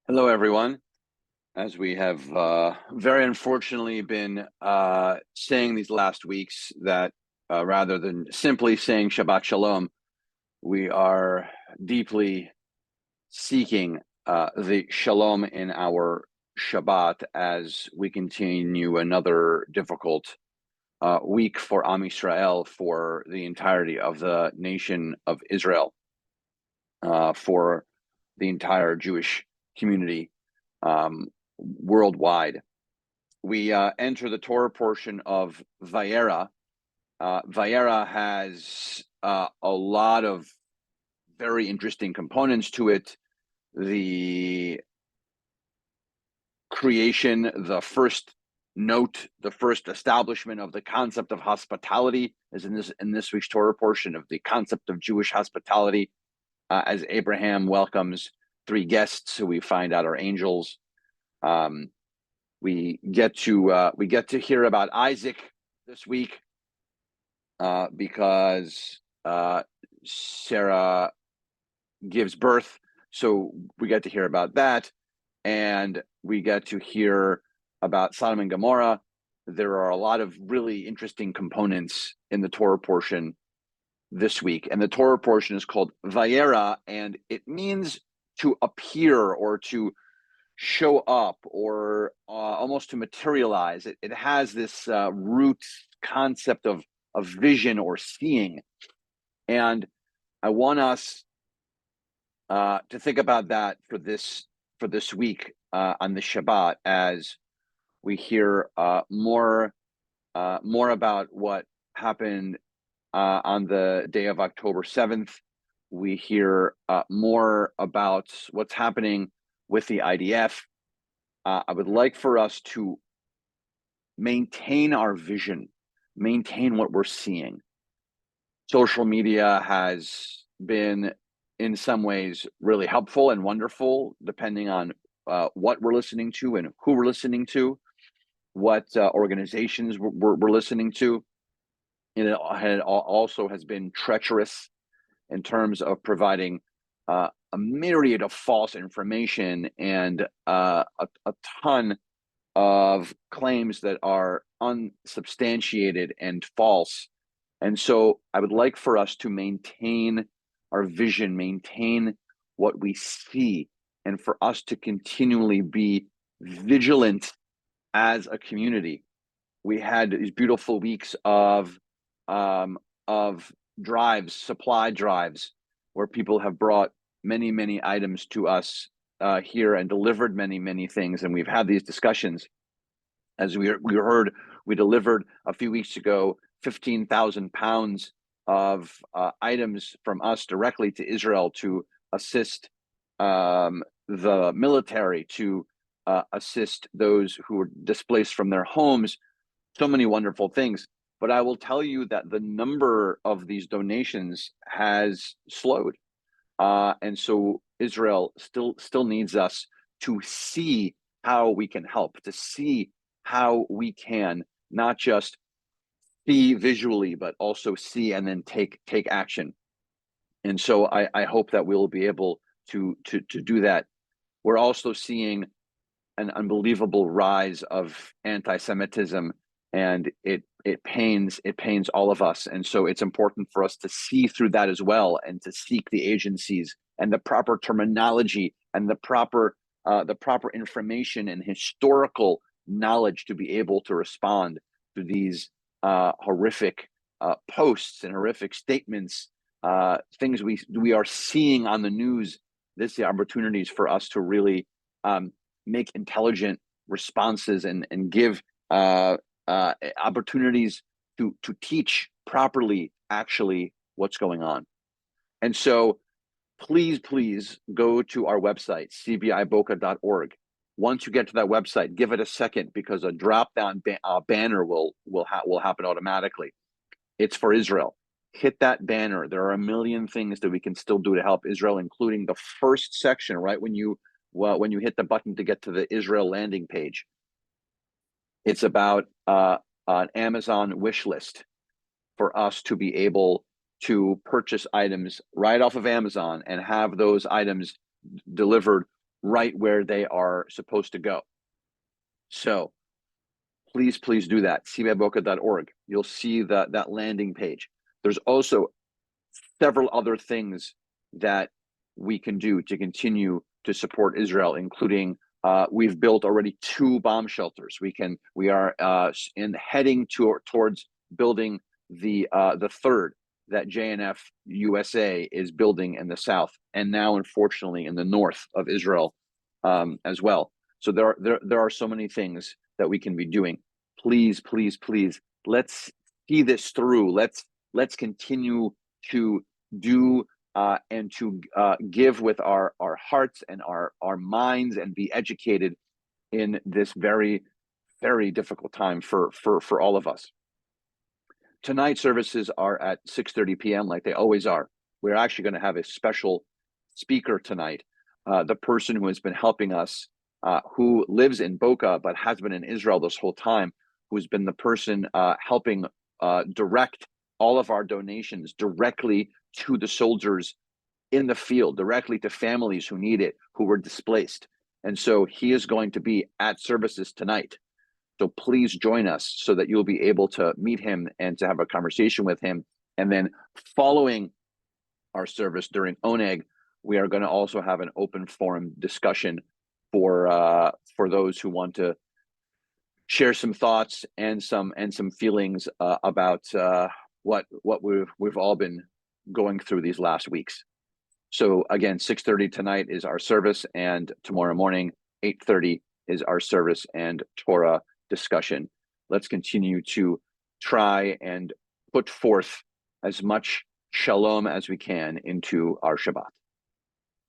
Hello, everyone. As we have very unfortunately been saying these last weeks, that rather than simply saying Shabbat Shalom, we are deeply seeking the Shalom in our Shabbat as we continue another difficult week for Am Yisrael, for the entirety of the nation of Israel, for the entire Jewish community worldwide. We enter the Torah portion of Vayera. Vayera has a lot of very interesting components to it. The creation, the first note, the first establishment of the concept of hospitality is in this week's Torah portion, of the concept of Jewish hospitality, as Abraham welcomes three guests who we find out are angels. We get to hear about Isaac this week because Sarah gives birth, so we get to hear about that, and we get to hear about Sodom and Gomorrah. There are a lot of really interesting components in the Torah portion this week, and the Torah portion is called Vayera, and it means to appear or to show up, or almost to materialize. It has this root concept of vision or seeing, and I want us to think about that for this week on the Shabbat, as we hear more about what happened on the day of October 7th. We hear more about what's happening with the IDF. I would like for us to maintain our vision, maintain what we're seeing. Social media has been, in some ways, really helpful and wonderful, depending on what we're listening to and who we're listening to, what organizations we're listening to. And it also has been treacherous in terms of providing a myriad of false information and a ton of claims that are unsubstantiated and false. And so I would like for us to maintain our vision, maintain what we see, and for us to continually be vigilant as a community. We had these beautiful weeks of drives, supply drives, where people have brought many items to us here and delivered many things, and we've had these discussions. As we heard, we delivered a few weeks ago 15,000 pounds of items from us directly to Israel to assist the military, to assist those who were displaced from their homes. So many wonderful things. But I will tell you that the number of these donations has slowed. And so Israel still needs us to see how we can help, to see how we can not just see visually, but also see and then take action. And so I hope that we'll be able to do that. We're also seeing an unbelievable rise of anti-Semitism, and it pains all of us. And so it's important for us to see through that as well, and to seek the agencies and the proper terminology and the proper information and historical knowledge to be able to respond to these horrific posts and horrific statements, things we are seeing on the news. This is the opportunities for us to really make intelligent responses and give opportunities to teach properly actually what's going on. And so please go to our website, cbiboca.org. Once you get to that website, give it a second, because a drop-down banner will happen automatically. It's for Israel. Hit that banner. There are a million things that we can still do to help Israel, including the first section, right when you hit the button to get to the Israel landing page. It's about an Amazon wish list for us to be able to purchase items right off of Amazon and have those items delivered right where they are supposed to go. So please do that. cbboca.org. You'll see that landing page. There's also several other things that we can do to continue to support Israel, including we've built already 2 bomb shelters. We are heading towards building the third that JNF USA is building in the south, and now unfortunately in the north of Israel as well. So there are so many things that we can be doing. Please, let's see this through. Let's continue to do and to give with our hearts and our minds, and be educated in this very, very difficult time for all of us. Tonight services are at 6:30 p.m. like they always are. We're actually going to have a special speaker tonight, the person who has been helping us, who lives in Boca but has been in Israel this whole time, who's been the person helping direct all of our donations directly to the soldiers in the field, directly to families who need it, who were displaced. And so he is going to be at services tonight. So please join us so that you'll be able to meet him and to have a conversation with him. And then following our service during Oneg, we are going to also have an open forum discussion for those who want to share some thoughts and some feelings about what we've all been going through these last weeks. So again, 6:30 tonight is our service, and tomorrow morning 8:30 is our service and Torah discussion. Let's continue to try and put forth as much shalom as we can into our Shabbat.